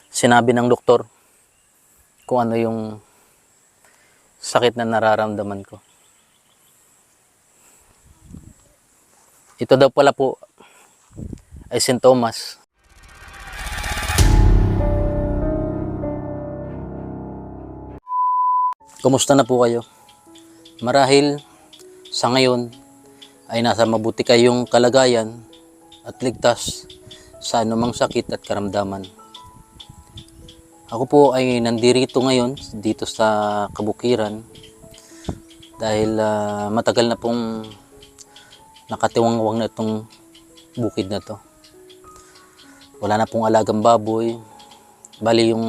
sinabi ng doktor kung ano yung sakit na nararamdaman ko. Ito daw pala po ay sintomas. Kumusta na po kayo? Marahil sa ngayon ay nasa mabuti kayong kalagayan at ligtas sa anumang sakit at karamdaman. Ako po ay nandirito ngayon dito sa Kabukiran dahil matagal na pong nakatiwangwang na itong bukid na to. Wala na pong alagang baboy. Bali yung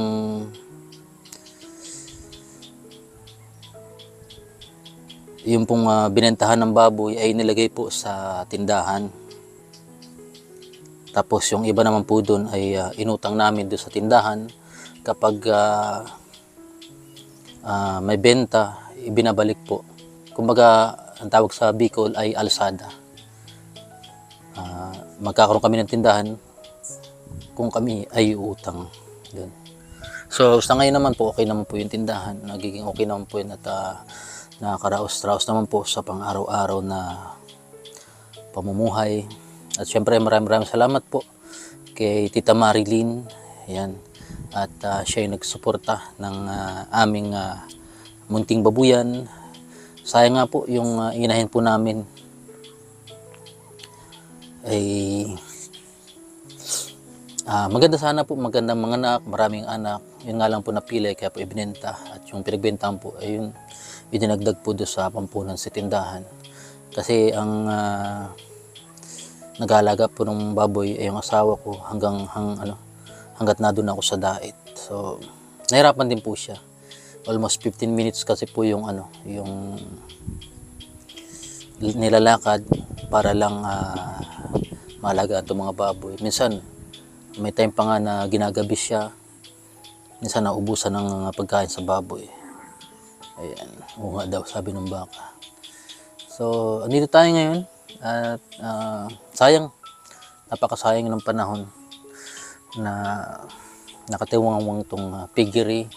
pong binentahan ng baboy ay nilagay po sa tindahan. Tapos yung iba naman po doon ay inutang namin doon sa tindahan. Kapag may benta, ibinabalik po. Kumbaga, ang tawag sa Bicol ay alsada. Magkakaroon kami ng tindahan kung kami ay utang doon. So sa ngayon naman po, okay naman po yung tindahan. Nagiging okay naman po yun at nakakaraos-raos naman po sa pang-araw-araw na pamumuhay. At syempre maraming salamat po kay Tita Marilyn. Ayan. At siya yung nagsuporta ng aming munting babuyan. Sayang nga po yung inahin po namin ay maganda sana po, magandang mga anak, maraming anak. Yun nga lang po napili kaya po ibinenta. At yung pinagbentahan po ay yun, idinagdag po doon sa pampunan sa tindahan. Kasi ang nag-aalaga po ng baboy ay yung asawa ko hanggat na doon ako sa diet. So nahirapan din po siya. Almost 15 minutes kasi po yung yung nilalakad para lang maalagaan itong mga baboy. Minsan may time pa nga na ginagabi siya. Minsan naubusan ng pagkain sa baboy. Ayan, nga daw sabi ng baka. So andito tayo ngayon at sayang, napakasayang ng panahon na nakatiwangwang tong piggery,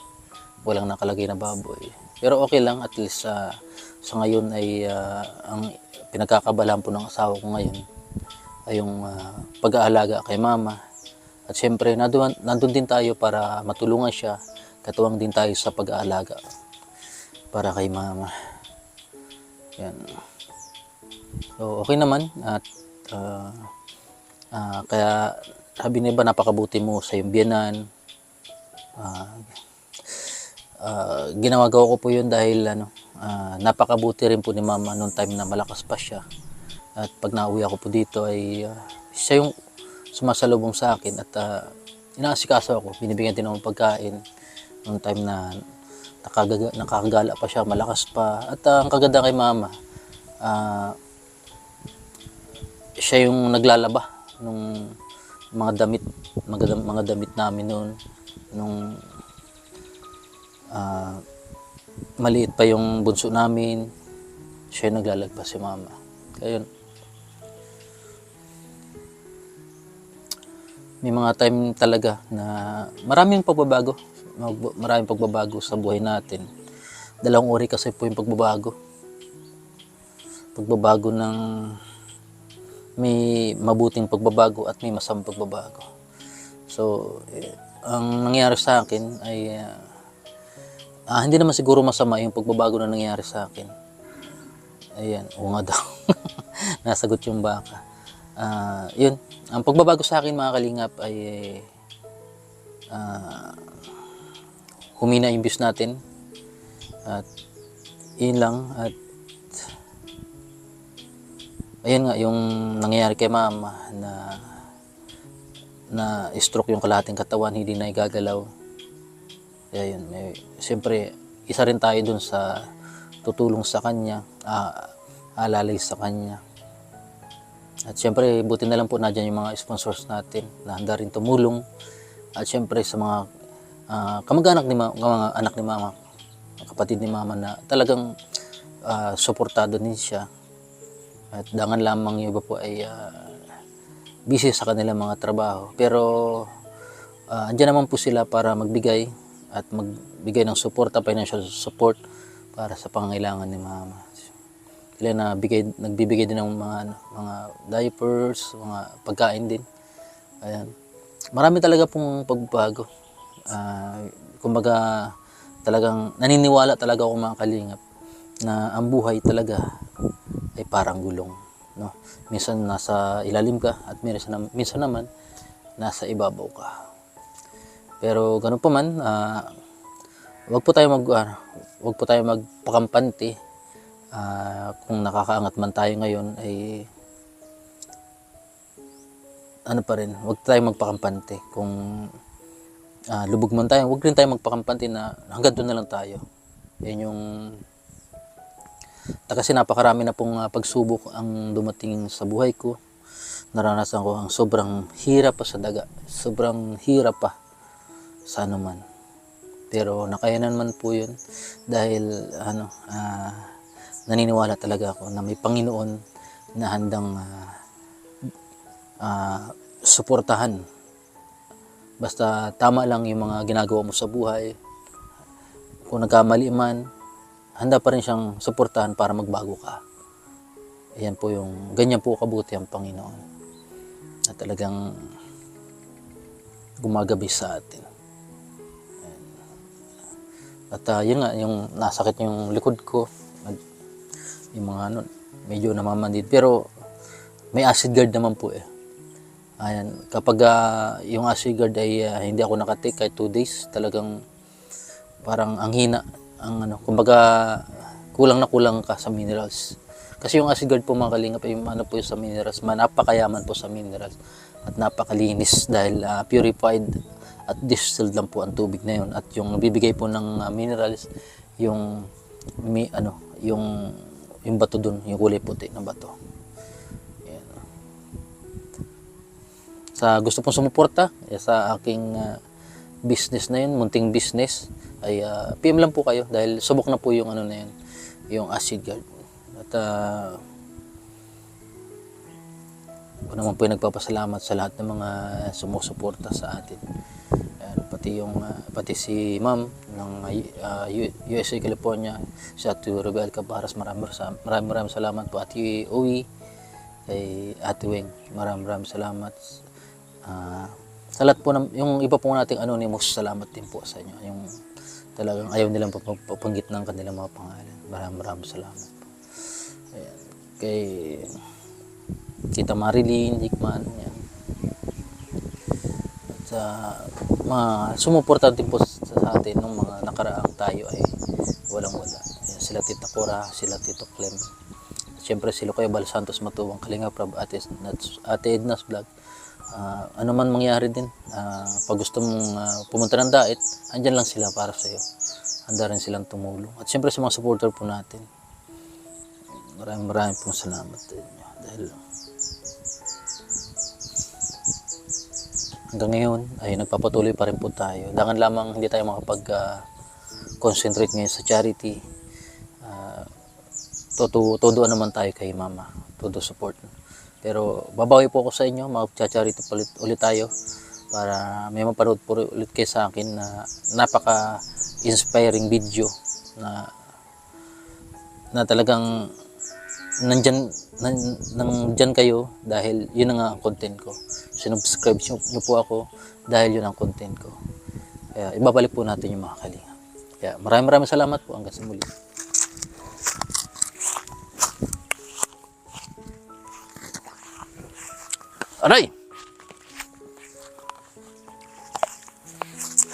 walang nakalagay na baboy. Pero okay lang, at least sa ngayon ay ang pinagkakabalahan po ng asawa ko ngayon ay yung pag-aalaga kay mama. At syempre nandun din tayo para matulungan siya, katuwang din tayo sa pag-aalaga para kay mama. Yan. So okay naman at kaya sabi niya ba, napakabuti mo sa iyong biyanan. Ginagawa ko po yun dahil napakabuti rin po ni mama noong time na malakas pa siya. At pag nauwi ako po dito ay siya yung sumasalubong sa akin at inaasikaso ako, binibigyan din ako pagkain noong time na nakakagala pa siya, malakas pa. At ang kaganda kay mama, siya yung naglalaba nung mga damit namin noon nung maliit pa yung bunso namin. Siya yung naglalagpas, si mama. Kaya may mga time talaga na maraming pagbabago sa buhay natin. Dalawang uri kasi po yung pagbabago ng may mabuting pagbabago at may masamang pagbabago. So ang nangyari sa akin ay hindi naman siguro masama yung pagbabago na nangyari sa akin. Ayan, oo nga daw. Nasagot yung baka. Yun, ang pagbabago sa akin mga kalingap ay humina yung views natin. At yun lang. At ayun nga, yung nangyayari kay mama na stroke yung kalahating katawan, hindi na igagalaw. Kaya yun, siyempre isa rin tayo dun sa tutulong sa kanya, alalay sa kanya. At siyempre buti na lang po nandiyan yung mga sponsors natin na handa rin tumulong. At siyempre sa mga kamag-anak ni mama, mga anak ni mama, kapatid ni mama na talagang suportado din siya. At dangan lamang yung iba po ay busy sa kanilang mga trabaho. Pero Andyan naman po sila para magbigay at magbigay ng suporta, financial support para sa pangangailangan ni mama. Sila nagbibigay din ng mga diapers, mga pagkain din. Ayan. Marami talaga pong pagbabago. Kumbaga talagang naniniwala talaga ako mga kalingap na ang buhay talaga ay parang gulong, no? Minsan nasa ilalim ka at minsan naman nasa ibabaw ka. Pero ganun pa man, wag po tayo magpakampante. Kung nakakaangat man tayo ngayon ay ano pa rin, wag tayo magpakampante. Kung lubog man tayo, wag rin tayo magpakampante na hanggang doon na lang tayo. Yan yung kasi napakarami na pong pagsubok ang dumating sa buhay ko. Naranasan ko ang sobrang hirap pa sa daga, sobrang hirap pa sa anuman. Pero nakayanan man po yun dahil naniniwala talaga ako na may Panginoon na handang suportahan. Basta tama lang yung mga ginagawa mo sa buhay. Kung nagkamali man, handa pa rin siyang suportahan para magbago ka. Ayan po ganyan po kabuti ang Panginoon na talagang gumagabi sa atin. At yun nga, yung nasakit yung likod ko, yung mga medyo namamandid. Pero may acid guard naman po eh. Ayan, kapag yung acid guard ay hindi ako nakatake kahit 2 days, talagang parang ang hina, kumbaga kulang na kulang ka sa minerals. Kasi yung acid guard po mga kalingap ay po sa minerals, napakayaman po sa minerals at napakalinis dahil purified at distilled lang po ang tubig na yun. At yung nabibigay po ng minerals, yung bato dun, yung kulay puti na bato. Ayan. Sa gusto pong sumuporta sa aking business na yun, munting business, ay PM lang po kayo dahil subok na po yung na yun, yung acid guard. At ako naman po yung nagpapasalamat sa lahat ng mga sumusuporta sa atin. Pati si Ma'am ng USA, California, si Ate Rebel Cabaras, maraming salamat po. Ate Uwi, kay Ate Weng, maraming salamat. Sa lahat po yung iba po nating anonymous, salamat din po sa inyo. Yung talagang ayaw nilang papanggit ng kanilang mga pangalan. Maraming salamat po. Ayan. Kay Tita Marilyn Hickman, yan. Sa mga sumuporta din po sa atin nung mga nakaraang tayo ay walang-wala. Ayan, sila Tita Cora, sila Tito Clem. Siyempre si Lucay Bal Santos Matubang, Kalinga Prab, Ate Edna's Vlog. Ano man mangyari din, pag gusto mong pumunta ng dait, andyan lang sila para sa iyo. Handa rin silang tumulong. At siyempre sa mga supporter po natin, maraming pong salamat sa inyo. Dahil hanggang ngayon ay nagpapatuloy pa rin po tayo. Dangan lamang hindi tayo makapag-concentrate ngayon sa charity. Todo naman tayo kay Mama. Todo support. Pero babawi po ako sa inyo, mag-charity ulit tayo para may mapanood po ulit kayo sa akin na napaka-inspiring video na talagang nandyan kayo dahil yun ang content ko. Sinubscribe nyo po ako dahil yun ang content ko. Kaya ibabalik po natin yung mga kalinga. Kaya maraming salamat po hanggang sa muli. Aray!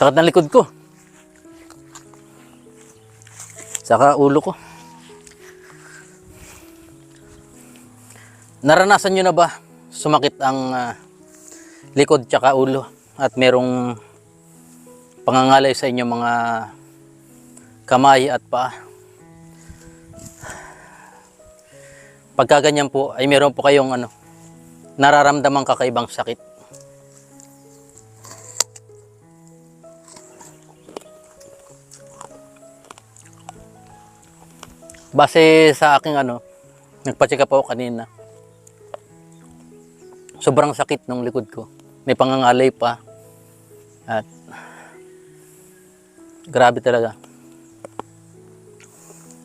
Sakit ng likod ko. Saka ulo ko. Naranasan nyo na ba sumakit ang likod tsaka ulo at merong pangangalay sa inyo mga kamay at paa? Pagka ganyan po ay meron po kayong nararamdamang kakaibang sakit. Base sa aking nagpa-check up ako kanina. Sobrang sakit ng likod ko. May pangangalay pa. At grabe talaga.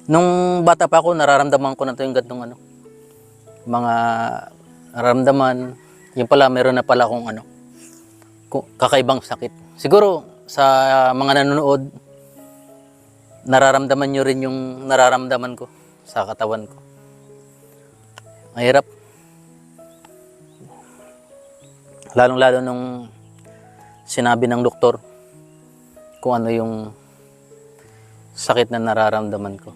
Nung bata pa ako, nararamdaman ko na to yung gantong ano, mga nararamdaman. Yung pala, meron na pala akong ano, kakaibang sakit. Siguro sa mga nanonood, nararamdaman nyo rin yung nararamdaman ko sa katawan ko. Mahirap. Lalong-lalo nung sinabi ng doktor kung ano yung sakit na nararamdaman ko.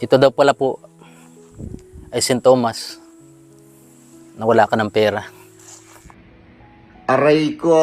Ito daw pala po ay sintomas na wala ka ng pera. Aray ko!